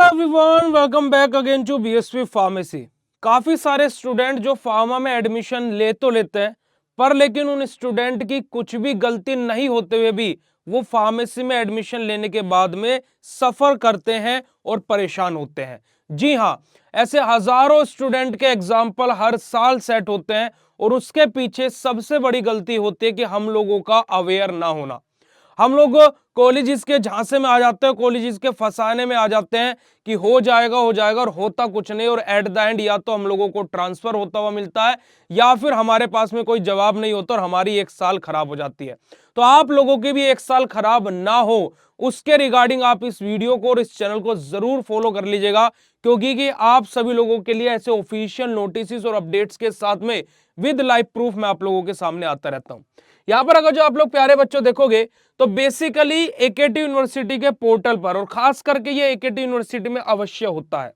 Everyone, welcome back again to BSV pharmacy. काफी सारे student जो फार्मा में एडमिशन ले तो लेते हैं, पर लेकिन उन स्टूडेंट की कुछ भी गलती नहीं होते हुए भी वो फार्मेसी में एडमिशन लेने के बाद में सफर करते हैं और परेशान होते हैं। जी हाँ, ऐसे हजारों स्टूडेंट के एग्जाम्पल हर साल सेट होते हैं और उसके पीछे सबसे बड़ी गलती होती है कि हम लोगों का अवेयर ना होना। हम लोग कॉलेजेस के झांसे में आ जाते हैं, कॉलेजेस के फसाने में आ जाते हैं कि हो जाएगा और होता कुछ नहीं, और एट द एंड या तो हम लोगों को ट्रांसफर होता हुआ मिलता है या फिर हमारे पास में कोई जवाब नहीं होता और हमारी एक साल खराब हो जाती है। तो आप लोगों की भी एक साल खराब ना हो उसके रिगार्डिंग आप इस वीडियो को और इस चैनल को जरूर फॉलो कर लीजिएगा, क्योंकि कि आप सभी लोगों के लिए ऐसे ऑफिशियल नोटिस और अपडेट्स के साथ में विद लाइव प्रूफ मैं आप लोगों के सामने आता रहता हूं। यहां पर अगर जो आप लोग प्यारे बच्चों देखोगे तो बेसिकली एकेटी यूनिवर्सिटी के पोर्टल पर, और खास करके ये एकेटी यूनिवर्सिटी में अवश्य होता है,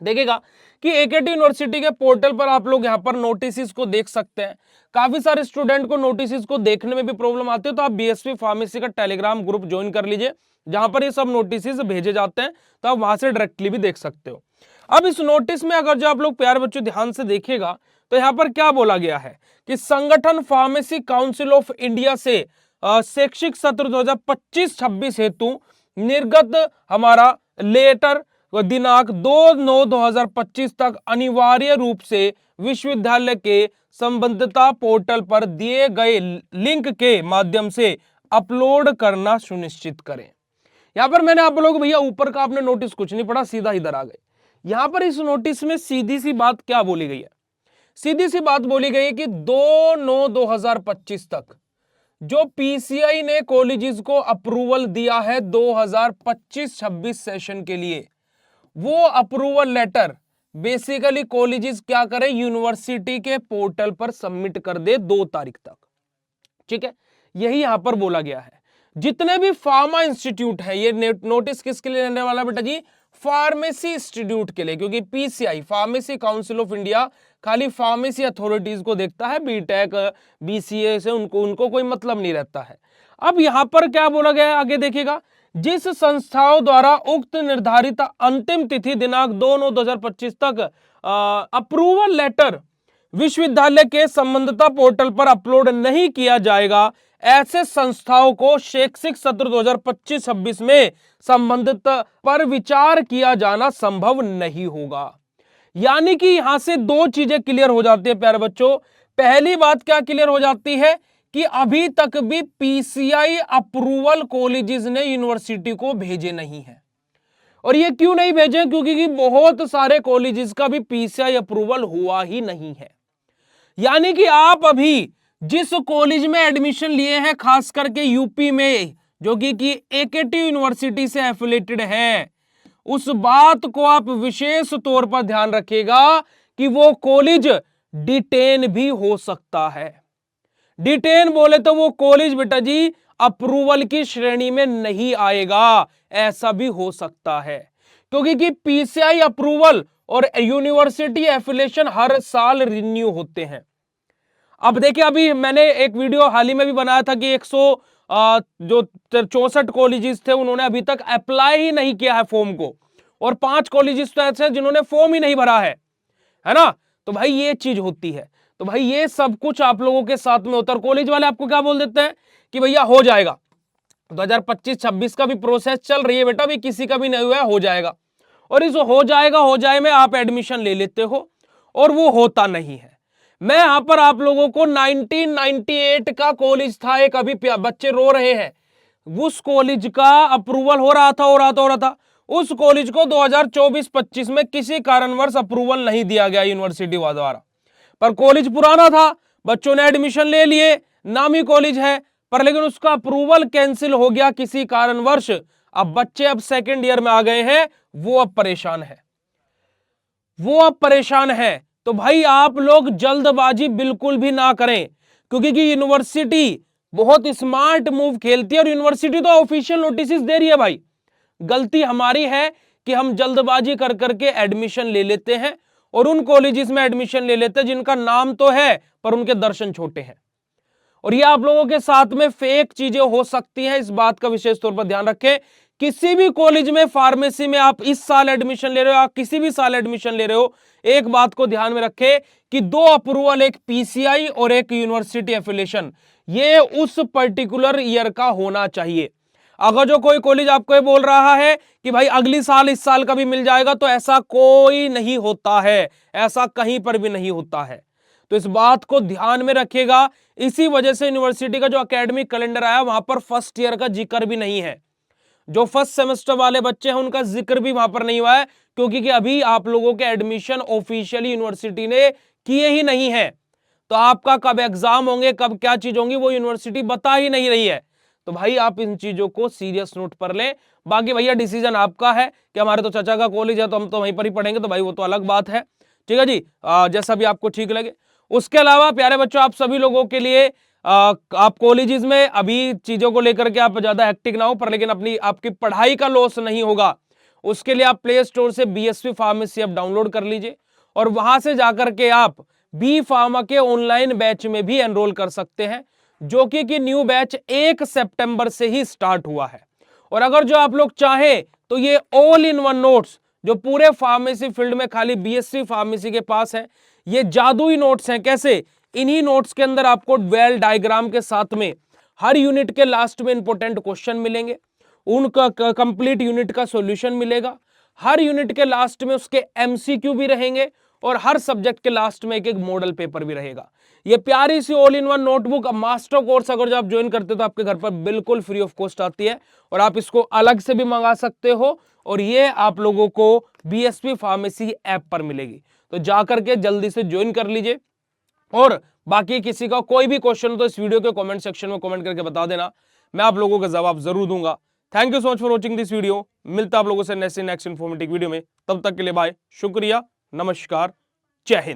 देखिएगा कि एकेटी यूनिवर्सिटी के पोर्टल पर आप लोग यहां पर नोटिस को देख सकते हैं। काफी सारे स्टूडेंट को नोटिस को देखने में भी प्रॉब्लम आती है, तो आप बीएसवी फार्मेसी का टेलीग्राम ग्रुप ज्वाइन कर लीजिए, जहां पर ये सब नोटिस भेजे जाते हैं, तो आप वहां से डायरेक्टली भी देख सकते हो। अब इस नोटिस में अगर जो आप लोग प्यारे बच्चों ध्यान से देखिएगा तो यहां पर क्या बोला गया है कि संगठन फार्मेसी काउंसिल ऑफ इंडिया से शैक्षिक सत्र 2025-26 हेतु निर्गत हमारा लेटर दिनांक 2/9/2025 तक अनिवार्य रूप से विश्वविद्यालय के संबद्धता पोर्टल पर दिए गए लिंक के माध्यम से अपलोड करना सुनिश्चित करें। यहां पर मैंने आप लोग भैया ऊपर का आपने नोटिस कुछ नहीं पढ़ा, सीधा इधर आ गए। यहां पर इस नोटिस में सीधी सी बात क्या बोली गई है? सीधी सी बात बोली गई है कि 2/9/2025 तक जो पीसीआई ने कॉलेजेस को अप्रूवल दिया है 2025-26 सेशन के लिए, वो अप्रूवल लेटर बेसिकली कॉलेजेस क्या करें, यूनिवर्सिटी के पोर्टल पर सबमिट कर दे 2 तारीख तक। ठीक है, यही यहां पर बोला गया है। जितने भी फार्मा इंस्टीट्यूट है, ये नोटिस किसके लिए रहने वाला बेटा जी? फार्मेसी इंस्टीट्यूट के लिए, क्योंकि PCI pharmacy council of India खाली फार्मेसी अथॉरिटीज को देखता है, बीटेक बीसीए से उनको कोई मतलब नहीं रहता है। अब यहां पर क्या बोला गया है आगे देखिएगा, जिस संस्थाओं द्वारा उक्त निर्धारित अंतिम तिथि दिनांक 2/9/2025 तक अप्रूवल लेटर विश्वविद्यालय के संबद्धता पोर्टल पर अपलोड नहीं किया जाएगा, ऐसे संस्थाओं को शैक्षिक सत्र 2025-26 में संबंधित पर विचार किया जाना संभव नहीं होगा। यानी कि यहां से 2 चीजें क्लियर हो जाती है प्यारे बच्चों। पहली बात क्या क्लियर हो जाती है कि अभी तक भी पीसीआई अप्रूवल कॉलेजेस ने यूनिवर्सिटी को भेजे नहीं है। और ये क्यों नहीं भेजे? क्योंकि बहुत सारे कॉलेजेस का भी पीसीआई अप्रूवल हुआ ही नहीं है। यानी कि आप अभी जिस कॉलेज में एडमिशन लिए हैं, खास करके यूपी में, जो कि एकेटी यूनिवर्सिटी से एफिलेटेड है, उस बात को आप विशेष तौर पर ध्यान रखिएगा कि वो कॉलेज डिटेन भी हो सकता है। डिटेन बोले तो वो कॉलेज बेटा जी अप्रूवल की श्रेणी में नहीं आएगा, ऐसा भी हो सकता है, क्योंकि पीसीआई अप्रूवल और यूनिवर्सिटी एफिलिएशन हर साल रिन्यू होते हैं। अब देखिए, अभी मैंने एक वीडियो हाल ही में भी बनाया था कि 164 कॉलेजेस थे, उन्होंने अभी तक अप्लाई ही नहीं किया है फॉर्म को, और 5 कॉलेजेस तो ऐसे हैं जिन्होंने फॉर्म ही नहीं भरा है ना। तो भाई ये चीज होती है। तो भाई ये सब कुछ आप लोगों के साथ में होता है। कॉलेज वाले आपको क्या बोल देते हैं कि भैया हो जाएगा, 2025-26 का भी प्रोसेस चल रही है बेटा, भी किसी का भी नहीं हुआ है, हो जाएगा। और इस हो जाए में आप एडमिशन ले लेते हो और वो होता नहीं है। मैं यहां पर आप लोगों को 1998 का कॉलेज था एक, अभी बच्चे रो रहे हैं, उस कॉलेज का अप्रूवल हो रहा था। उस कॉलेज को 2024-25 में किसी कारणवश अप्रूवल नहीं दिया गया यूनिवर्सिटी द्वारा, पर कॉलेज पुराना था, बच्चों ने एडमिशन ले लिए, नामी कॉलेज है, पर लेकिन उसका अप्रूवल कैंसिल हो गया किसी कारणवश। अब बच्चे अब सेकेंड ईयर में आ गए हैं, वो अब परेशान है। तो भाई आप लोग जल्दबाजी बिल्कुल भी ना करें, क्योंकि यूनिवर्सिटी बहुत स्मार्ट मूव खेलती है, और यूनिवर्सिटी तो ऑफिशियल नोटिस दे रही है। भाई गलती हमारी है कि हम जल्दबाजी कर करके एडमिशन ले लेते हैं, और उन कॉलेजेस में एडमिशन ले लेते हैं जिनका नाम तो है पर उनके दर्शन छोटे हैं। और ये आप लोगों के साथ में फेक चीजें हो सकती हैं, इस बात का विशेष तौर पर ध्यान रखें किसी भी कॉलेज में फार्मेसी में आप इस साल एडमिशन ले रहे हो या किसी भी साल एडमिशन ले रहे हो, एक बात को ध्यान में रखें कि 2 अप्रूवल, एक पीसीआई और एक यूनिवर्सिटी एफिलिएशन, ये उस पर्टिकुलर ईयर का होना चाहिए। अगर जो कोई कॉलेज आपको ये बोल रहा है कि भाई अगली साल इस साल का भी मिल जाएगा, तो ऐसा कोई नहीं होता है, ऐसा कहीं पर भी नहीं होता है। तो इस बात को ध्यान में रखिएगा। इसी वजह से यूनिवर्सिटी का जो एकेडमिक कैलेंडर आया वहां पर फर्स्ट ईयर का जिक्र भी नहीं है। जो फर्स्ट सेमेस्टर वाले बच्चे हैं उनका जिक्र भी वहां पर नहीं हुआ है, क्योंकि कि अभी आप लोगों के एडमिशन ऑफिशियली यूनिवर्सिटी ने किए ही नहीं है। तो आपका कब एग्जाम होंगे, कब क्या चीज होंगी, वो यूनिवर्सिटी बता ही नहीं रही है। तो भाई आप इन चीजों को सीरियस नोट पर लें। बाकी भैया डिसीजन आपका है कि हमारे तो चाचा का कॉलेज है तो हम तो वहीं पर ही पढ़ेंगे, तो भाई वो तो अलग बात है। ठीक है जी, जैसा भी आपको ठीक लगे। उसके अलावा प्यारे बच्चों, आप सभी लोगों के लिए आप कॉलेजेस में अभी चीजों को लेकर के आप ज्यादा हेक्टिक ना हो, पर लेकिन अपनी आपकी पढ़ाई का लॉस नहीं होगा, उसके लिए आप प्ले स्टोर से बीएसवी फार्मेसी ऐप डाउनलोड कर लीजिए और वहां से जाकर के आप बी फार्मा के ऑनलाइन बैच में भी एनरोल कर सकते हैं, जो कि न्यू बैच 1 सितंबर से ही स्टार्ट हुआ है। और अगर जो आप लोग चाहें तो ये ऑल इन वन नोट्स जो पूरे फार्मेसी फील्ड में खाली बीएससी फार्मेसी के पास है, ये जादुई नोट्स हैं। कैसे? इन्हीं नोट्स के अंदर आपको वेल डायग्राम के साथ में हर यूनिट के लास्ट में इंपॉर्टेंट क्वेश्चन मिलेंगे, उनका कंप्लीट यूनिट का सॉल्यूशन मिलेगा, हर यूनिट के लास्ट में उसके एमसीक्यू भी रहेंगे और हर सब्जेक्ट के लास्ट में एक एक मॉडल पेपर भी रहेगा। ये प्यारी सी all in one notebook master course अगर जो आप ज्वाइन करते हो तो आपके घर पर बिल्कुल फ्री ऑफ कॉस्ट आती है और आप इसको अलग से भी मंगा सकते हो, और ये आप लोगों को बीएसपी फार्मेसी ऐप पर मिलेगी। तो जाकर के जल्दी से ज्वाइन कर लीजिए। और बाकी किसी का कोई भी क्वेश्चन हो तो इस वीडियो के कमेंट सेक्शन में कमेंट करके बता देना, मैं आप लोगों का जवाब जरूर दूंगा। Thank you so much for watching this video. मिलता आप लोगों से नेक्स्ट इन्फॉर्मेटिव वीडियो में, तब तक के लिए बाय, शुक्रिया, नमस्कार, जय हिंद।